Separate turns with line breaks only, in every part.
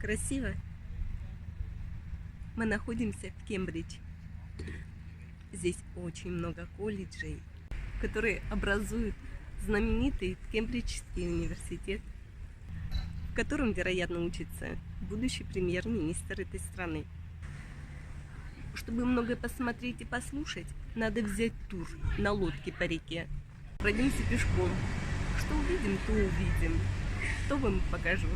Красиво. Мы находимся в Кембридж. Здесь очень много колледжей, которые образуют знаменитый Кембриджский университет, в котором, вероятно, учится будущий премьер-министр этой страны. Чтобы много посмотреть и послушать, надо взять тур на лодке по реке. Пройдемся пешком. Что увидим, то увидим. То вам покажу.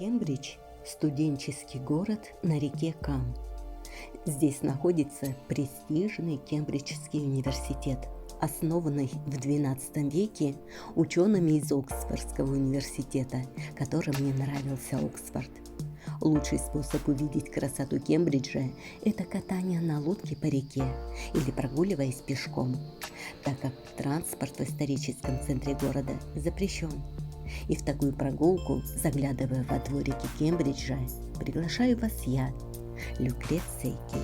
Кембридж – студенческий город на реке Кам. Здесь находится престижный Кембриджский университет, основанный в XII веке учеными из Оксфордского университета, которым не нравился Оксфорд. Лучший способ увидеть красоту Кембриджа – это катание на лодке по реке или прогуливаясь пешком, так как транспорт в историческом центре города запрещен. И в такую прогулку, заглядывая во дворики Кембриджа, приглашаю вас я, Люкреция Кей.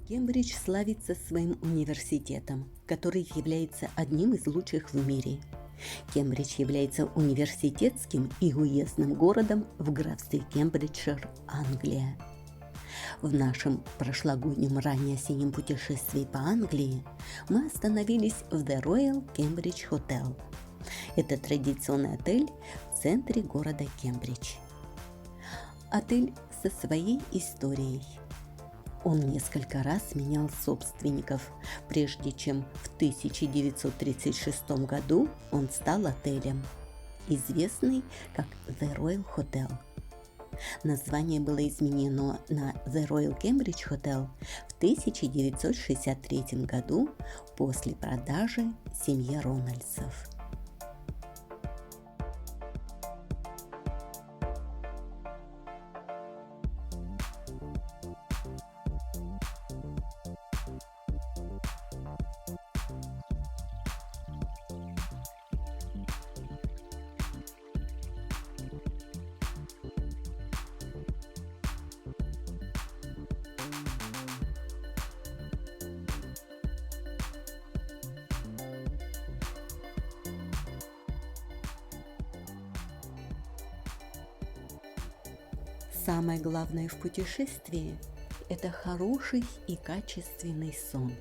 Кембридж славится своим университетом, который является одним из лучших в мире. Кембридж является университетским и уездным городом в графстве Кембриджшир, Англия. В нашем прошлогоднем раннеосеннем путешествии по Англии мы остановились в The Royal Cambridge Hotel. Это традиционный отель в центре города Кембридж. Отель со своей историей. Он несколько раз менял собственников, прежде чем в 1936 году он стал отелем, известный как The Royal Hotel. Название было изменено на The Royal Cambridge Hotel в 1963 году после продажи семье Рональдсов. Самое главное в путешествии – это хороший и качественный сон,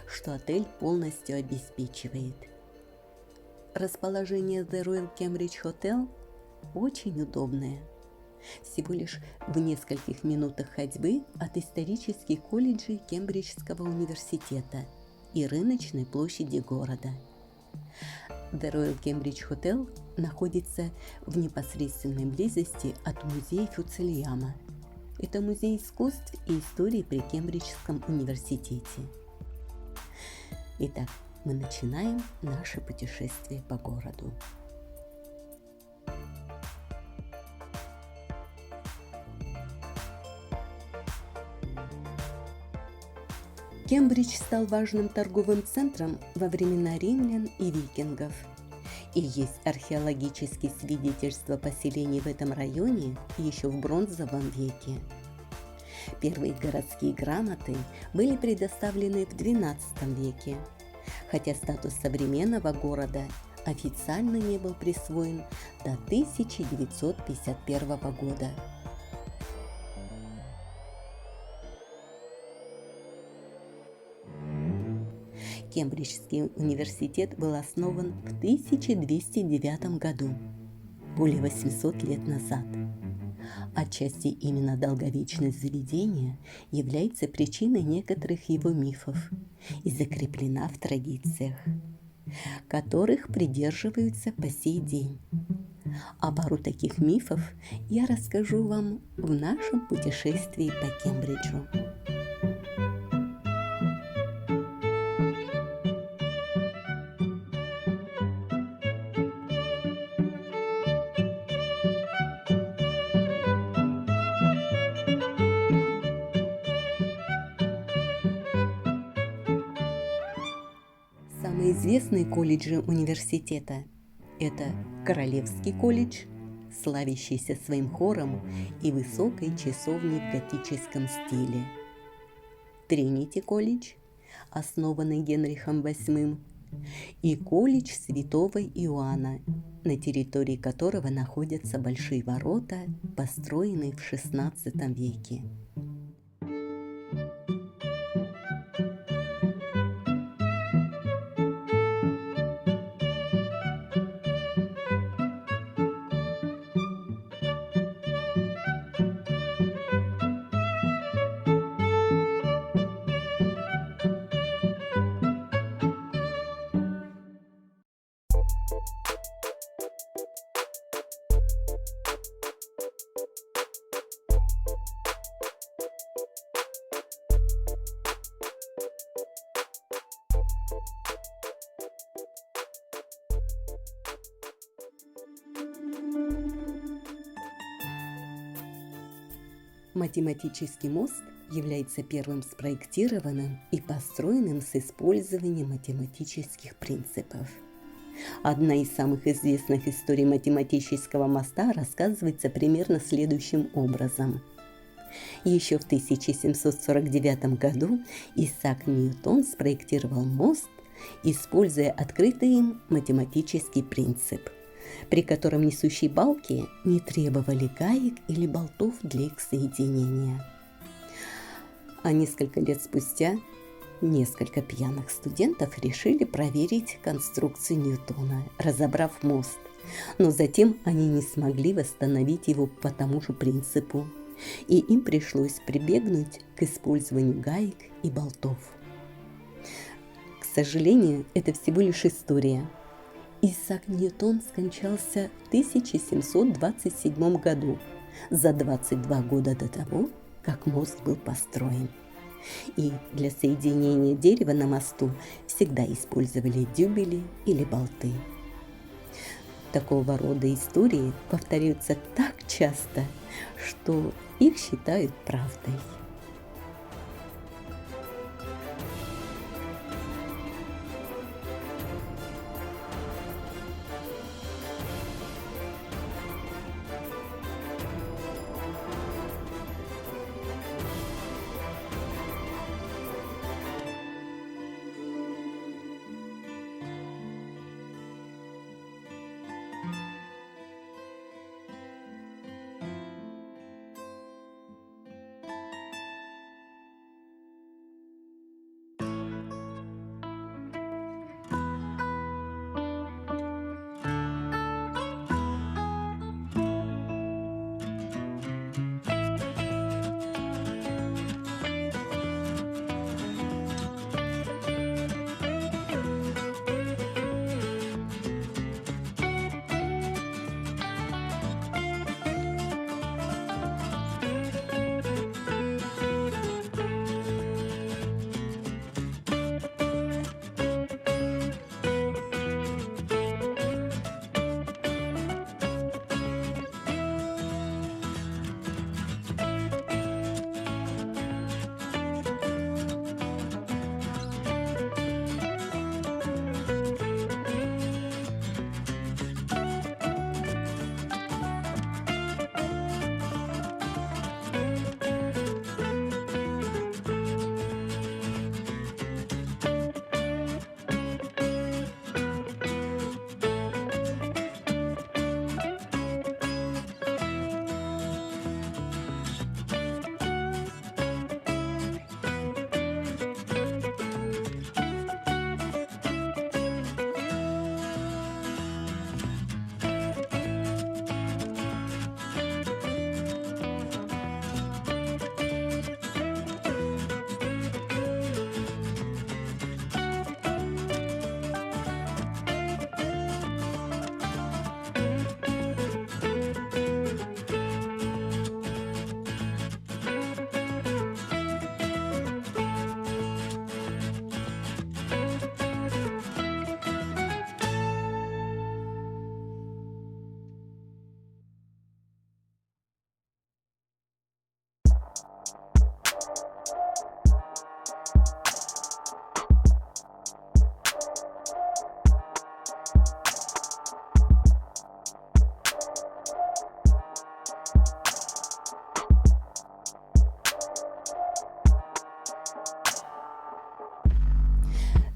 что отель полностью обеспечивает. Расположение The Royal Cambridge Hotel очень удобное. Всего лишь в нескольких минутах ходьбы от исторических колледжей Кембриджского университета и рыночной площади города. The Royal Cambridge Hotel находится в непосредственной близости от музея Фуцильяма. Это музей искусств и истории при Кембриджском университете. Итак, мы начинаем наше путешествие по городу. Кембридж стал важным торговым центром во времена римлян и викингов. И есть археологические свидетельства поселений в этом районе еще в бронзовом веке. Первые городские грамоты были предоставлены в XII веке, хотя статус современного города официально не был присвоен до 1951 года. Кембриджский университет был основан в 1209 году, более 800 лет назад. Отчасти именно долговечность заведения является причиной некоторых его мифов и закреплена в традициях, которых придерживаются по сей день. А пару таких мифов я расскажу вам в нашем путешествии по Кембриджу. известные колледжи университета – это Королевский колледж, славящийся своим хором и высокой часовней в готическом стиле, Тринити колледж, основанный Генрихом VIII, и колледж Святого Иоанна, на территории которого находятся большие ворота, построенные в XVI веке. Математический мост является первым спроектированным и построенным с использованием математических принципов. Одна из самых известных историй математического моста рассказывается примерно следующим образом. Еще в 1749 году Исаак Ньютон спроектировал мост, используя открытый им математический принцип, при котором несущие балки не требовали гаек или болтов для их соединения. А несколько лет спустя несколько пьяных студентов решили проверить конструкцию Ньютона, разобрав мост, но затем они не смогли восстановить его по тому же принципу, и им пришлось прибегнуть к использованию гаек и болтов. К сожалению, это всего лишь история. Исаак Ньютон скончался в 1727 году, за 22 года до того, как мост был построен. И для соединения дерева на мосту всегда использовали дюбели или болты. Такого рода истории повторяются так часто, что их считают правдой.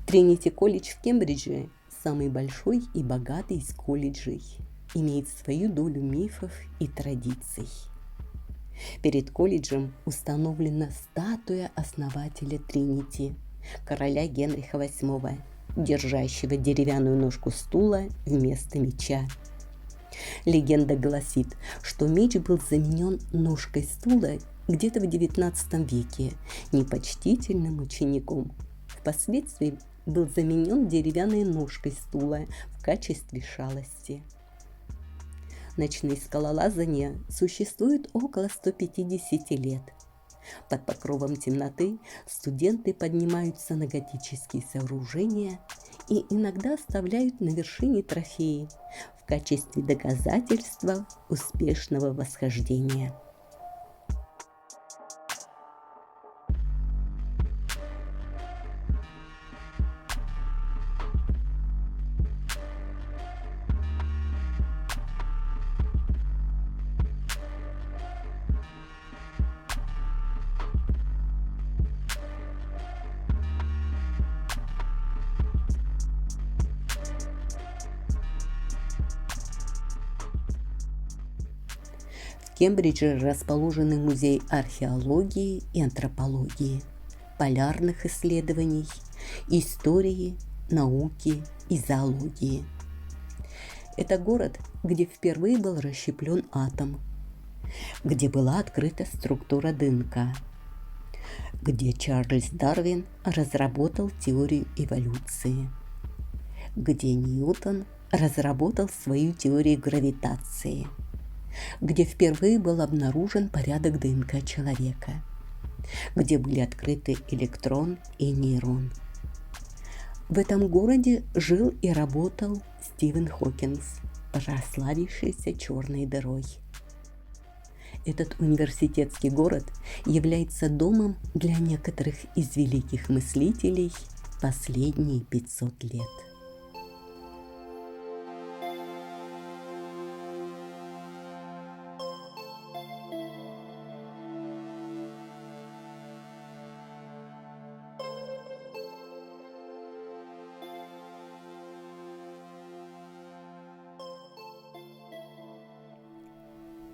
Тринити колледж в Кембридже – самый большой и богатый из колледжей, имеет свою долю мифов и традиций. Перед колледжем установлена статуя основателя Тринити, короля Генриха VIII, держащего деревянную ножку стула вместо меча. Легенда гласит, что меч был заменен ножкой стула где-то в XIX веке непочтительным учеником. Впоследствии был заменен деревянной ножкой стула в качестве шалости. Ночные скалолазания существуют около 150 лет. Под покровом темноты студенты поднимаются на готические сооружения и иногда оставляют на вершине трофеи в качестве доказательства успешного восхождения. В Кембридже расположены музей археологии и антропологии, полярных исследований, истории, науки и зоологии. Это город, где впервые был расщеплен атом, где была открыта структура ДНК, где Чарльз Дарвин разработал теорию эволюции, где Ньютон разработал свою теорию гравитации, где впервые был обнаружен порядок ДНК человека, где были открыты электрон и нейрон. В этом городе жил и работал Стивен Хокинг, прославившийся черной дырой. Этот университетский город является домом для некоторых из великих мыслителей последние 500 лет.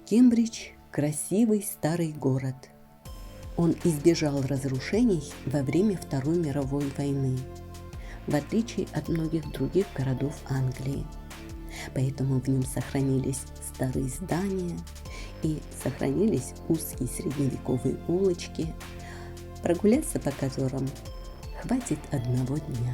Кембридж – красивый старый город. Он избежал разрушений во время Второй мировой войны, в отличие от многих других городов Англии. Поэтому в нем сохранились старые здания и сохранились узкие средневековые улочки, прогуляться по которым хватит одного дня.